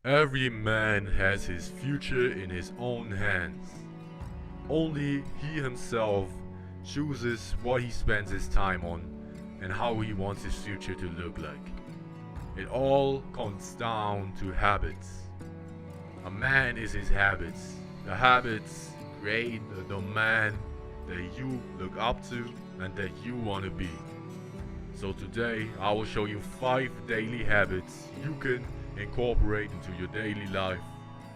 Every man has his future in his own hands. Only he himself chooses what he spends his time on and how he wants his future to look like. It all comes down to habits. A man is his habits. The habits create the man that you look up to and that you want to be. So today I will show you 5 daily habits you can incorporate into your daily life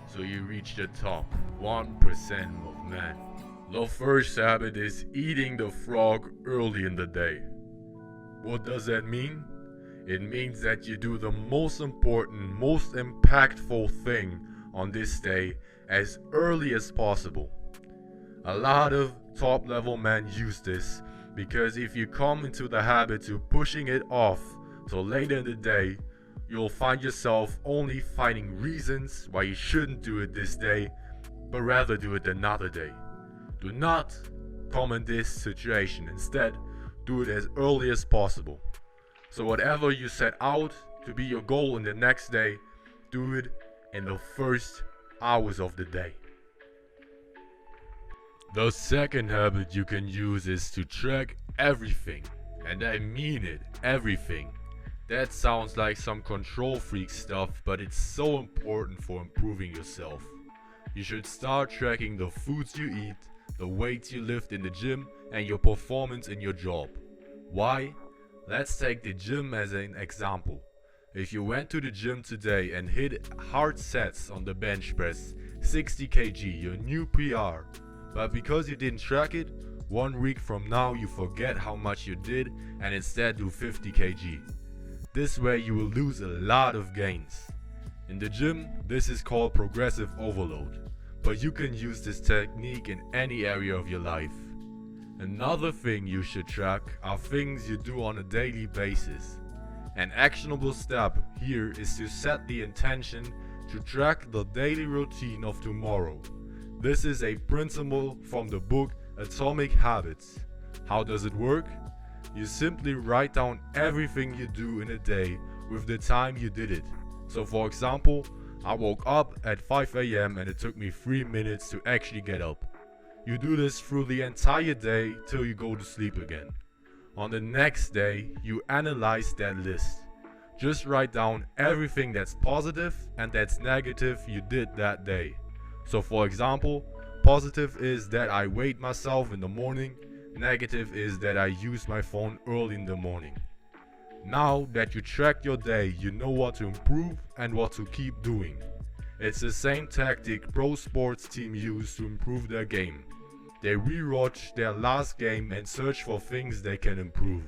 so you reach the top 1% of men. The first habit is eating the frog early in the day. What does that mean? It means that you do the most important, most impactful thing on this day as early as possible. A lot of top level men use this because if you come into the habit of pushing it off till later in the day, you'll find yourself only finding reasons why you shouldn't do it this day, but rather do it another day. Do not come in this situation. Instead, do it as early as possible. So whatever you set out to be your goal in the next day, do it in the first hours of the day. The second habit you can use is to track everything, and I mean it, everything. That sounds like some control freak stuff, but it's so important for improving yourself. You should start tracking the foods you eat, the weights you lift in the gym, and your performance in your job. Why? Let's take the gym as an example. If you went to the gym today and hit hard sets on the bench press, 60 kg, your new PR, but because you didn't track it, 1 week from now you forget how much you did and instead do 50 kg. This way you will lose a lot of gains. In the gym, this is called progressive overload, but you can use this technique in any area of your life. Another thing you should track are things you do on a daily basis. An actionable step here is to set the intention to track the daily routine of tomorrow. This is a principle from the book Atomic Habits. How does it work? You simply write down everything you do in a day with the time you did it. So for example, I woke up at 5 a.m. and it took me 3 minutes to actually get up. You do this through the entire day till you go to sleep again. On the next day, you analyze that list. Just write down everything that's positive and that's negative you did that day. So for example, positive is that I weighed myself in the morning, negative is that I used my phone early in the morning. Now that you track your day, you know what to improve and what to keep doing. It's the same tactic pro sports teams use to improve their game. They rewatch their last game and search for things they can improve.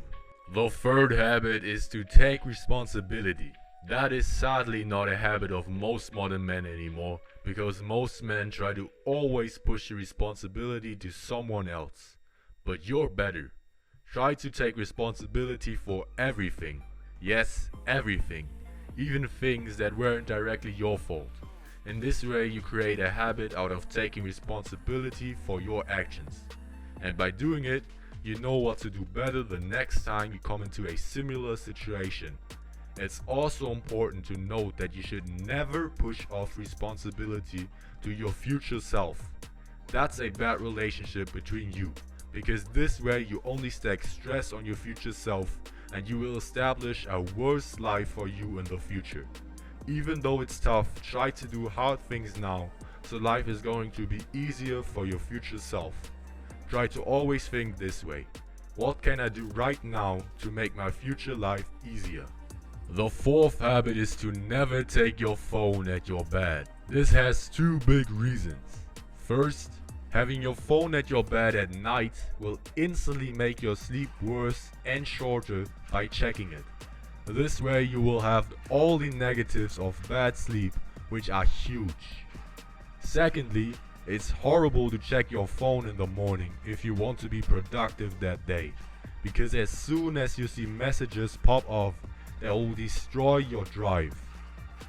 The third habit is to take responsibility. That is sadly not a habit of most modern men anymore, because most men try to always push the responsibility to someone else. But you're better. Try to take responsibility for everything. Yes, everything. Even things that weren't directly your fault. In this way you create a habit out of taking responsibility for your actions. And by doing it, you know what to do better the next time you come into a similar situation. It's also important to note that you should never push off responsibility to your future self. That's a bad relationship between you, because this way you only stack stress on your future self and you will establish a worse life for you in the future. Even though it's tough, try to do hard things now, so life is going to be easier for your future self. Try to always think this way: what can I do right now to make my future life easier? The fourth habit is to never take your phone at your bed. This has 2 big reasons. First, having your phone at your bed at night will instantly make your sleep worse and shorter by checking it. This way you will have all the negatives of bad sleep, which are huge. Secondly, it's horrible to check your phone in the morning if you want to be productive that day, because as soon as you see messages pop off, they will destroy your drive.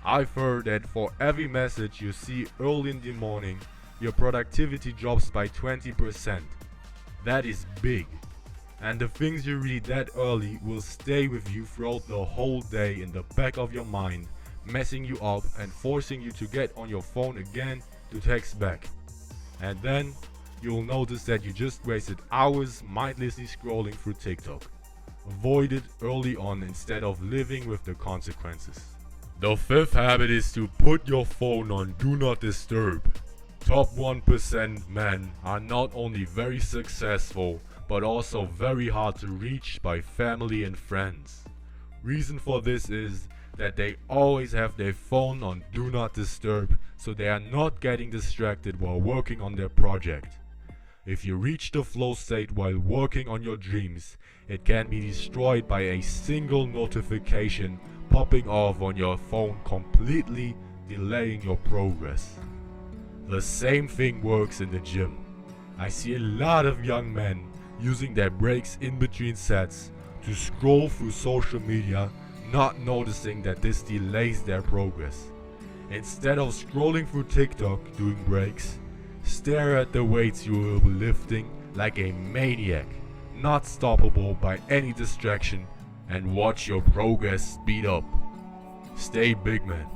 I've heard that for every message you see early in the morning, your productivity drops by 20%. That is big. And the things you read that early will stay with you throughout the whole day in the back of your mind, messing you up and forcing you to get on your phone again to text back. And then you'll notice that you just wasted hours mindlessly scrolling through TikTok. Avoid it early on instead of living with the consequences. The fifth habit is to put your phone on Do Not Disturb. Top 1% men are not only very successful, but also very hard to reach by family and friends. Reason for this is that they always have their phone on Do Not Disturb, so they are not getting distracted while working on their project. If you reach the flow state while working on your dreams, it can be destroyed by a single notification popping off on your phone, completely delaying your progress. The same thing works in the gym. I see a lot of young men using their breaks in between sets to scroll through social media, not noticing that this delays their progress. Instead of scrolling through TikTok during breaks, stare at the weights you will be lifting like a maniac, not stoppable by any distraction, and watch your progress speed up. Stay big, man.